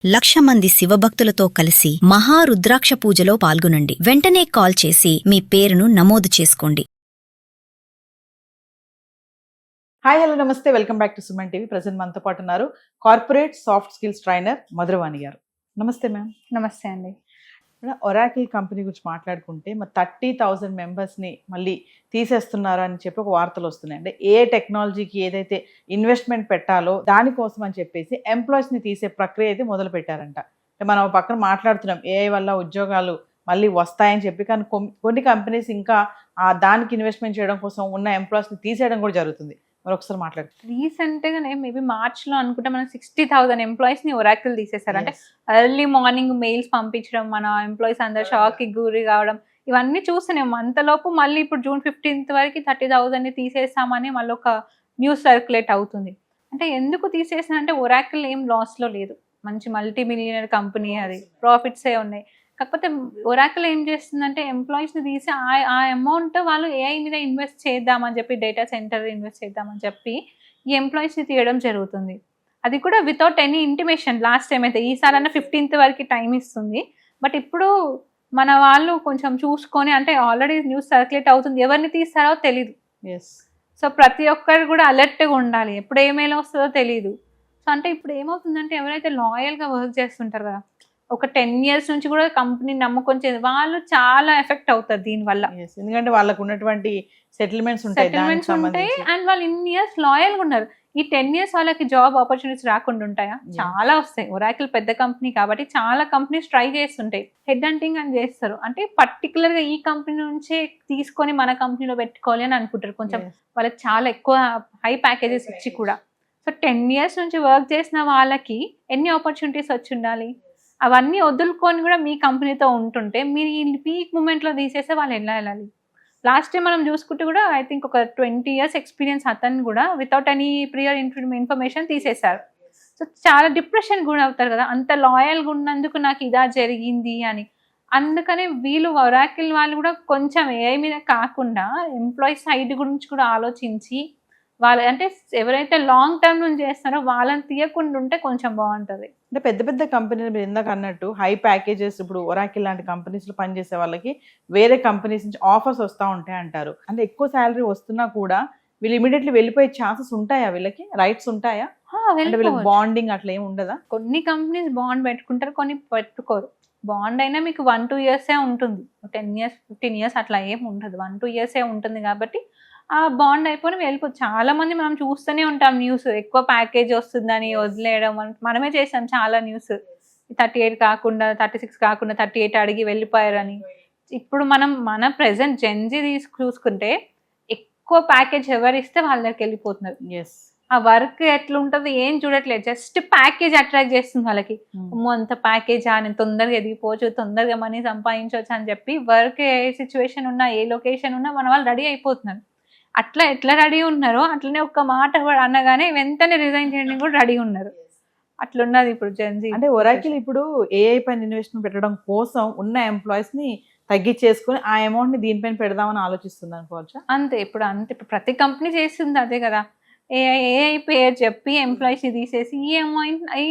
1,00,000 మంది శివభక్తులతో కలిసి మహారుద్రాక్ష పూజలో పాల్గొనండి. వెంటనే కాల్ చేసి మీ పేరును నమోదు చేసుకోండి. హాయ్ హలో నమస్తే, welcome back to Suman TV. Present మనతో పాటు ఉన్నారు corporate soft skills trainer Madhuravani గారు. నమస్తే మ్యామ్. నమస్తే అండి. ఒరాకిల్ కంపెనీ గురించి మాట్లాడుకుంటే మరి 30,000 మెంబర్స్ని మళ్ళీ తీసేస్తున్నారు అని చెప్పి ఒక వార్తలు వస్తున్నాయి. అంటే ఏ టెక్నాలజీకి ఏదైతే ఇన్వెస్ట్మెంట్ పెట్టాలో దానికోసం అని చెప్పేసి ఎంప్లాయీస్ని తీసే ప్రక్రియ అయితే మొదలు పెట్టారంట. అంటే మనం పక్కన మాట్లాడుతున్నాం ఏఐ వల్ల ఉద్యోగాలు మళ్ళీ వస్తాయని చెప్పి, కానీ కొన్ని కంపెనీస్ ఇంకా దానికి ఇన్వెస్ట్మెంట్ చేయడం కోసం ఉన్న ఎంప్లాయీస్ని తీసేయడం కూడా జరుగుతుంది. మరి ఒకసారి మాట్లాడుతుంది. రీసెంట్గానే మేబీ మార్చ్లో అనుకుంటే మనం 60,000 ఎంప్లాయీస్ని ఒరాకిల్ తీసేశారు. అంటే ఎర్లీ మార్నింగ్ మెయిల్స్ పంపించడం, మన ఎంప్లాయీస్ అందరు షాక్కి గురి కావడం, ఇవన్నీ చూస్తున్నాం. అంతలోపు మళ్ళీ ఇప్పుడు June 15th వరకు 30,000ని తీసేస్తామని మళ్ళీ ఒక న్యూస్ సర్క్యులేట్ అవుతుంది. అంటే ఎందుకు తీసేసానంటే ఒరాకిల్ ఏం లాస్లో లేదు, మంచి మల్టీ మిలియనర్ కంపెనీ, అది ప్రాఫిట్సే ఉన్నాయి. కాకపోతే ఒరాకిల్ ఏం చేస్తుందంటే ఎంప్లాయీస్ని తీసి ఆ అమౌంట్ వాళ్ళు ఏఐ మీద ఇన్వెస్ట్ చేద్దామని చెప్పి, డేటా సెంటర్ ఇన్వెస్ట్ చేద్దామని చెప్పి ఈ ఎంప్లాయీస్ని తీయడం జరుగుతుంది. అది కూడా without any intimation. Last time అయితే ఈసారన్నా 15th వరకు టైం ఇస్తుంది. బట్ ఇప్పుడు మన వాళ్ళు కొంచెం చూసుకొని, అంటే ఆల్రెడీ న్యూస్ సర్క్యులేట్ అవుతుంది, ఎవరిని తీస్తారో తెలీదు. సో ప్రతి ఒక్కరు కూడా అలర్ట్గా ఉండాలి, ఎప్పుడు ఏమైనా వస్తుందో తెలీదు. సో అంటే ఇప్పుడు ఏమవుతుందంటే ఎవరైతే లాయల్గా వర్క్ చేస్తుంటారు కదా, ఒక 10 years నుంచి కూడా కంపెనీ నమ్ముకొని వాళ్ళు చాలా ఎఫెక్ట్ అవుతారు దీనివల్ల. ఎందుకంటే వాళ్ళకు ఉన్నటువంటి సెటిల్మెంట్స్ ఉంటాయి అండ్ వాళ్ళు ఇన్ని ఇయర్స్ లాయల్గా ఉన్నారు. ఈ 10 years వాళ్ళకి జాబ్ ఆపర్చునిటీస్ రాకుండా ఉంటాయా? చాలా వస్తాయి. ఒరాకిల్ పెద్ద కంపెనీ కాబట్టి చాలా కంపెనీస్ ట్రై చేస్తుంటాయి, హెడ్ హంటింగ్ అని చేస్తారు. అంటే పర్టికులర్గా ఈ కంపెనీ నుంచే తీసుకొని మన కంపెనీలో పెట్టుకోవాలి అని అనుకుంటారు. కొంచెం వాళ్ళకి చాలా ఎక్కువ హై ప్యాకేజెస్ ఇచ్చి కూడా. సో 10 years నుంచి వర్క్ చేసిన వాళ్ళకి ఎన్ని ఆపర్చునిటీస్ వచ్చి ఉండాలి? అవన్నీ వదులుకొని కూడా మీ కంపెనీతో ఉంటుంటే మీరు ఈ పీక్ మూమెంట్లో తీసేస్తే వాళ్ళు ఎలా వెళ్ళాలి? లాస్ట్ టైం మనం చూసుకుంటే కూడా ఐ థింక్ ఒక 20 years ఎక్స్పీరియన్స్ అతను కూడా వితౌట్ ఎనీ ప్రియర్ ఇన్ఫర్మేషన్ తీసేశారు. సో చాలా డిప్రెషన్ కూడా అవుతారు కదా, అంత లాయల్గా ఉన్నందుకు నాకు ఇదా జరిగింది అని. అందుకనే వీళ్ళు ఒరాకిల్ వాళ్ళు కూడా కొంచెం ఏఐ మీద కాకుండా ఎంప్లాయీ సైడ్ గురించి కూడా ఆలోచించి, వాళ్ళు అంటే ఎవరైతే లాంగ్ టర్మ్ నుంచి చేస్తారో వాళ్ళని తీయకుండా ఉంటే కొంచెం బాగుంటుంది. అంటే పెద్ద పెద్ద కంపెనీలు మీరు ఇందాక అన్నట్టు హై ప్యాకేజెస్, ఇప్పుడు ఒరాకిల్ లాంటి కంపెనీస్లో పనిచేసే వాళ్ళకి వేరే కంపెనీస్ నుంచి ఆఫర్స్ వస్తూ ఉంటాయి అంటారు. అంటే ఎక్కువ శాలరీ వస్తున్నా కూడా వీళ్ళు ఇమీడియట్లీ వెళ్ళిపోయే ఛాన్సెస్ ఉంటాయా? వీళ్ళకి రైట్స్ ఉంటాయా? అంటే వీళ్ళకి బాండింగ్ అట్లా ఏమి ఉండదా? కొన్ని కంపెనీస్ బాండ్ పెట్టుకుంటారు, కొన్ని పెట్టుకోరు. బాండ్ అయినా మీకు 1-2 years ఉంటుంది, 10 years 15 years అట్లా ఏమి ఉండదు, 1-2 years ఉంటుంది. కాబట్టి ఆ బాండ్ అయిపోయి వెళ్ళిపోతుంది. చాలా మంది మనం చూస్తూనే ఉంటాం న్యూస్, ఎక్కువ ప్యాకేజ్ వస్తుందని వదిలేయడం. మనమే చేసాం చాలా న్యూస్, 38 కాకుండా 36 కాకుండా 38 అడిగి వెళ్ళిపోయారని. ఇప్పుడు మన ప్రెసెంట్ జెన్జీ చూసుకుంటే ఎక్కువ ప్యాకేజ్ ఎవరిస్తే వాళ్ళ దగ్గరికి వెళ్ళిపోతున్నారు. ఆ వర్క్ ఎట్లుంటుంది ఏం చూడట్లేదు, జస్ట్ ప్యాకేజ్ అట్రాక్ట్ చేస్తుంది వాళ్ళకి. అంత ప్యాకేజా, నేను తొందరగా ఎదిగిపోవచ్చు, తొందరగా మనీ సంపాదించవచ్చు అని చెప్పి వర్క్ ఏ సిచ్యువేషన్ ఉన్నా, ఏ లొకేషన్ ఉన్నా మన వాళ్ళు రెడీ అయిపోతున్నారు. అట్లా ఎట్లా రెడీ ఉన్నారో అట్లనే ఒక్క మాట అనగానే వెంటనే రిజైన్ చేయడానికి కూడా రెడీ ఉన్నారు. అట్లున్నది ఇప్పుడు జెన్జీ. అంటే ఒరాకిల్ ఇప్పుడు ఏఐ పైన ఇన్వెస్ట్మెంట్ పెట్టడం కోసం ఉన్న ఎంప్లాయీస్ ని తగ్గించేసుకుని ఆ అమౌంట్ ని దీనిపైన పెడదామని ఆలోచిస్తుంది అనుకోవచ్చా? అంతే ఇప్పుడు ప్రతి కంపెనీ చేస్తుంది అదే కదా. ఏఐ పేరు చెప్పి ఎంప్లాయీస్ ని తీసేసి ఈ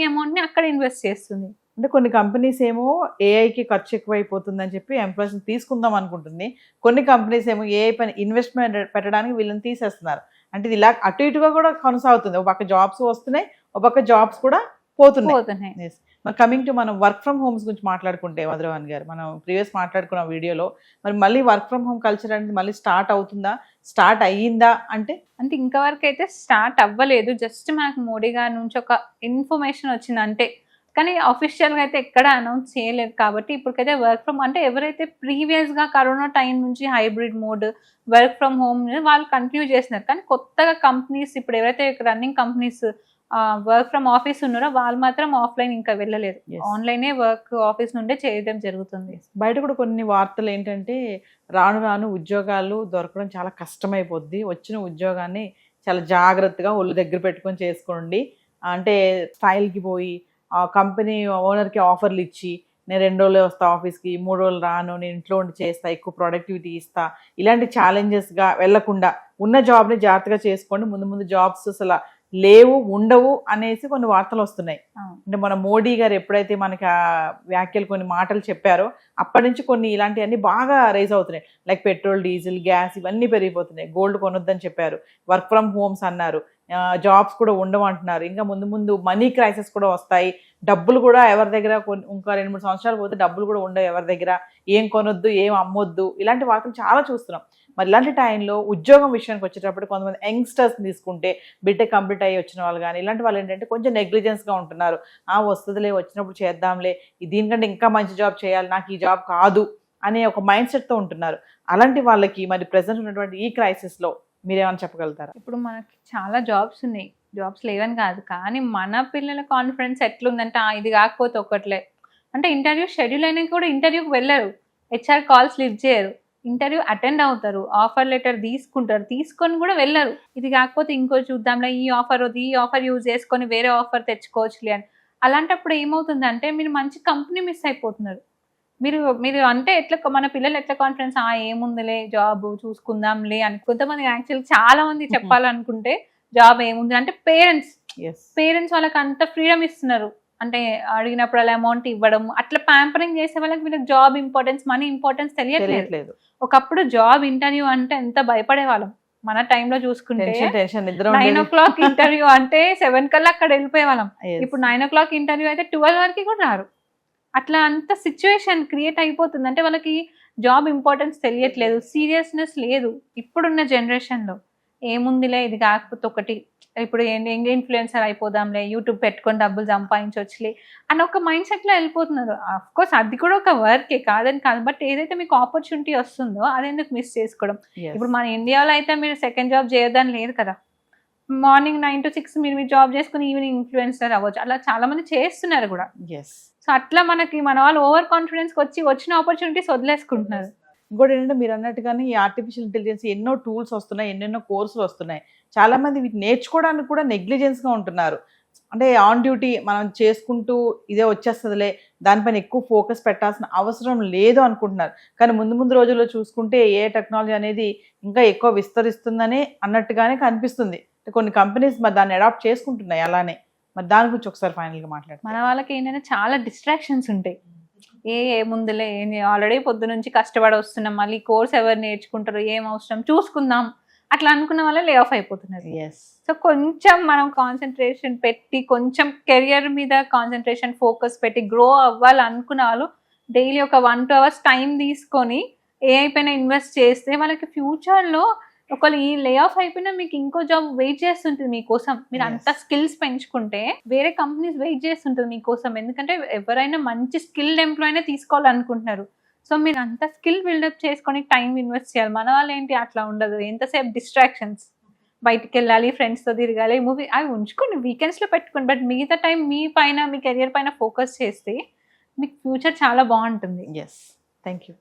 అమౌంట్ ని అక్కడ ఇన్వెస్ట్ చేస్తుంది. అంటే కొన్ని కంపెనీస్ ఏమో ఏఐకి ఖర్చు ఎక్కువైపోతుందని చెప్పి ఎంప్లాయీస్ని తీసుకుందాం అనుకుంటుంది. కొన్ని కంపెనీస్ ఏమో ఏఐ పైన ఇన్వెస్ట్మెంట్ పెట్టడానికి వీళ్ళని తీసేస్తున్నారు. అంటే ఇది ఇలా అటు ఇటుగా కూడా కొనసాగుతుంది. ఒక పక్క జాబ్స్ వస్తున్నాయి, ఒక పక్క జాబ్స్ కూడా పోతున్నాయి. మరి కమింగ్ టు మనం వర్క్ ఫ్రమ్ హోమ్స్ గురించి మాట్లాడుకుంటే మధురవాణి గారు, మనం ప్రీవియస్ మాట్లాడుకున్న వీడియోలో మరి మళ్ళీ వర్క్ ఫ్రమ్ హోమ్ కల్చర్ అనేది మళ్ళీ స్టార్ట్ అవుతుందా, స్టార్ట్ అయ్యిందా? అంటే ఇంతవరకు అయితే స్టార్ట్ అవ్వలేదు. జస్ట్ మనకు మోడీ గారి నుంచి ఒక ఇన్ఫర్మేషన్ వచ్చింది అంటే, కానీ అఫీషియల్గా అయితే ఎక్కడ అనౌన్స్ చేయలేదు. కాబట్టి ఇప్పటికైతే వర్క్ ఫ్రమ్ అంటే ఎవరైతే ప్రీవియస్గా కరోనా టైం నుంచి hybrid mode work from home వాళ్ళు కంటిన్యూ చేస్తున్నారు. కానీ కొత్తగా కంపెనీస్ ఇప్పుడు ఎవరైతే running companies work from office ఉన్నారో వాళ్ళు మాత్రం ఆఫ్లైన్ ఇంకా వెళ్ళలేదు, ఆన్లైనే వర్క్ ఆఫీస్ నుండే చేయడం జరుగుతుంది. బయట కూడా కొన్ని వార్తలు ఏంటంటే రాను రాను ఉద్యోగాలు దొరకడం చాలా కష్టమైపోద్ది, వచ్చిన ఉద్యోగాన్ని చాలా జాగ్రత్తగా ఒళ్ళు దగ్గర పెట్టుకొని చేసుకోండి, అంటే స్టైల్కి పోయి ఆ కంపెనీ ఓనర్కి ఆఫర్లు ఇచ్చి నేను 2 రోజులే వస్తా ఆఫీస్కి, 3 రోజులు రాను, నేను ఇంట్లో ఉండి చేస్తా, ఎక్కువ ప్రొడక్టివిటీ ఇస్తా, ఇలాంటి ఛాలెంజెస్గా వెళ్లకుండా ఉన్న జాబ్ని జాగ్రత్తగా చేసుకోండి, ముందు ముందు జాబ్స్ అసలు లేవు, ఉండవు అనేసి కొన్ని వార్తలు వస్తున్నాయి. అవును. అంటే మన మోడీ గారు ఎప్పుడైతే మనకి ఆ వ్యాఖ్యలు కొన్ని మాటలు చెప్పారో అప్పటి నుంచి కొన్ని ఇలాంటివన్నీ బాగా రైజ్ అవుతున్నాయి. లైక్ పెట్రోల్, డీజిల్, గ్యాస్ ఇవన్నీ పెరిగిపోతున్నాయి. గోల్డ్ కొనొద్దని చెప్పారు, వర్క్ ఫ్రమ్ హోమ్స్ అన్నారు, జాబ్స్ కూడా ఉండవు అంటున్నారు. ఇంకా ముందు ముందు మనీ క్రైసిస్ కూడా వస్తాయి, డబ్బులు కూడా ఎవరి దగ్గర ఇంకా 2-3 సంవత్సరాలు పోతే డబ్బులు కూడా ఉండవు ఎవరి దగ్గర, ఏం కొనొద్దు, ఏం అమ్మొద్దు, ఇలాంటి వార్తలు చాలా చూస్తున్నాం. మరి ఇలాంటి టైంలో ఉద్యోగం విషయానికి వచ్చేటప్పుడు కొంతమంది యంగ్స్టర్స్ తీసుకుంటే బీటెక్ కంప్లీట్ అయ్యి వచ్చిన వాళ్ళు కానీ ఇలాంటి వాళ్ళు ఏంటంటే కొంచెం నెగ్లిజెన్స్గా ఉంటున్నారు. వస్తుందిలే, వచ్చినప్పుడు చేద్దాంలే, దీనికంటే ఇంకా మంచి జాబ్ చేయాలి, నాకు ఈ జాబ్ కాదు అనే ఒక మైండ్ సెట్తో ఉంటున్నారు. అలాంటి వాళ్ళకి మరి ప్రెసెంట్ ఉన్నటువంటి ఈ క్రైసిస్లో మీరేమైనా చెప్పగలుగుతారా? ఇప్పుడు మనకి చాలా జాబ్స్ ఉన్నాయి, జాబ్స్ లేవని కాదు, కానీ మన పిల్లల కాన్ఫిడెన్స్ ఎట్లుందంటే ఇది కాకపోతే ఒకట్లే అంటే ఇంటర్వ్యూ షెడ్యూల్ అయినా కూడా ఇంటర్వ్యూకి వెళ్ళరు, హెచ్ఆర్ కాల్స్ లిఫ్ట్ చేయరు, ఇంటర్వ్యూ అటెండ్ అవుతారు, ఆఫర్ లెటర్ తీసుకుంటారు, తీసుకొని కూడా వెళ్ళరు. ఇది కాకపోతే ఇంకో చూద్దాంలే, ఈ ఆఫర్ యూజ్ చేసుకొని వేరే ఆఫర్ తెచ్చుకోవచ్చులే అని. అలాంటప్పుడు ఏమవుతుందంటే మీరు మంచి కంపెనీ మిస్ అయిపోతున్నారు. మీరు అంటే ఎట్లా మన పిల్లలు ఎట్లా కాన్ఫిడెన్స్ ఏముందిలే జాబ్ చూసుకుందాంలే అని. కొంతమంది యాక్చువల్లీ చాలా మంది చెప్పాలనుకుంటే జాబ్ ఏముంది అంటే పేరెంట్స్ వాళ్ళకి అంత ఫ్రీడమ్ ఇస్తున్నారు, అంటే అడిగినప్పుడు అలా అమౌంట్ ఇవ్వడం, అట్లా ప్యాంపరింగ్ చేసే వాళ్ళకి వీళ్ళకి జాబ్ ఇంపార్టెన్స్, మనీ ఇంపార్టెన్స్ తెలియట్లేదు. ఒకప్పుడు జాబ్ ఇంటర్వ్యూ అంటే ఎంత భయపడే వాళ్ళం. మన టైంలో చూసుకుంటే 9 o'clock ఇంటర్వ్యూ అంటే 7 కల్లా అక్కడ వెళ్ళిపోయే వాళ్ళం. ఇప్పుడు 9 o'clock ఇంటర్వ్యూ అయితే 12 వరకు కూడా రారు. అట్లా అంత సిచ్యువేషన్ క్రియేట్ అయిపోతుంది. అంటే వాళ్ళకి జాబ్ ఇంపార్టెన్స్ తెలియట్లేదు, సీరియస్నెస్ లేదు. ఇప్పుడున్న జనరేషన్లో ఏముందిలే, ఇది కాకపోతే ఒకటి, ఇప్పుడు ఇన్ఫ్లుయెన్సర్ అయిపోదాంలే, యూట్యూబ్ పెట్టుకొని డబ్బులు సంపాదించవచ్చులే అని ఒక మైండ్ సెట్లో వెళ్ళిపోతున్నారు. కోర్స్ అది కూడా ఒక వర్కే కాదని కాదు, బట్ ఏదైతే మీకు ఆపర్చునిటీ వస్తుందో అదెందుకు మిస్ చేసుకోవడం. ఇప్పుడు మన ఇండియాలో అయితే మీరు సెకండ్ జాబ్ చేయదని లేదు కదా, మార్నింగ్ 9 to 6 మీరు జాబ్ చేసుకుని ఈవినింగ్ ఇన్ఫ్లుయెన్సర్ అవ్వచ్చు, అలా చాలా మంది చేస్తున్నారు కూడా. సో అట్లా మన వాళ్ళు ఓవర్ కాన్ఫిడెన్స్ వచ్చిన ఆపర్చునిటీస్ వదిలేసుకుంటున్నారు. ఇంకోటి ఏంటంటే మీరు అన్నట్టుగానే ఈ ఆర్టిఫిషియల్ ఇంటెలిజెన్స్ ఎన్నో టూల్స్ వస్తున్నాయి, ఎన్నెన్నో కోర్సులు వస్తున్నాయి. చాలా మంది వీటి నేర్చుకోవడానికి కూడా నెగ్లిజెన్స్గా ఉంటున్నారు. అంటే ఆన్ డ్యూటీ మనం చేసుకుంటూ ఇదే వచ్చేస్తుందిలే, దానిపైన ఎక్కువ ఫోకస్ పెట్టాల్సిన అవసరం లేదు అనుకుంటున్నారు. కానీ ముందు రోజుల్లో చూసుకుంటే ఏ టెక్నాలజీ అనేది ఇంకా ఎక్కువ విస్తరిస్తుందని అన్నట్టుగానే కనిపిస్తుంది. కొన్ని కంపెనీస్ మరి దాన్ని అడాప్ట్ చేసుకుంటున్నాయి అలానే. మరి దాని గురించి ఒకసారి ఫైనల్గా మాట్లాడు. మన వాళ్ళకి ఏంటంటే చాలా డిస్ట్రాక్షన్స్ ఉంటాయి. ఏముందులే, ఆల్రెడీ పొద్దు నుంచి కష్టపడి వస్తున్నాం, మళ్ళీ కోర్స్ ఎవరు నేర్చుకుంటారు, ఏం అవసరం చూసుకుందాం అట్లా అనుకున్న వాళ్ళే లే ఆఫ్ అయిపోతున్నారు. సో కొంచెం మనం కాన్సన్ట్రేషన్ పెట్టి, కొంచెం కెరియర్ మీద కాన్సన్ట్రేషన్ ఫోకస్ పెట్టి గ్రో అవ్వాలి అనుకున్న వాళ్ళు డైలీ ఒక 1-2 hours టైం తీసుకొని ఏఐ పైన ఇన్వెస్ట్ చేస్తే వాళ్ళకి ఫ్యూచర్లో ఒకవేళ ఈ లే ఆఫ్ అయిపోయినా మీకు ఇంకో జాబ్ వెయిట్ చేస్తుంటుంది మీకోసం. మీరు అంత స్కిల్స్ పెంచుకుంటే వేరే కంపెనీస్ వెయిట్ చేస్తుంటుంది మీకోసం. ఎందుకంటే ఎవరైనా మంచి స్కిల్డ్ ఎంప్లాయీనే తీసుకోవాలనుకుంటున్నారు. సో మీరు అంత స్కిల్ బిల్డప్ చేసుకొని టైం ఇన్వెస్ట్ చేయాలి. మన వాళ్ళు ఏంటి అట్లా ఉండదు, ఎంతసేపు డిస్ట్రాక్షన్స్, బయటికి వెళ్ళాలి, ఫ్రెండ్స్తో తిరగాలి, మూవీ అవి ఉంచుకోండి, వీకెండ్స్లో పెట్టుకోండి. బట్ మిగతా టైం మీ పైన, మీ కెరియర్ పైన ఫోకస్ చేస్తే మీకు ఫ్యూచర్ చాలా బాగుంటుంది. Thank you.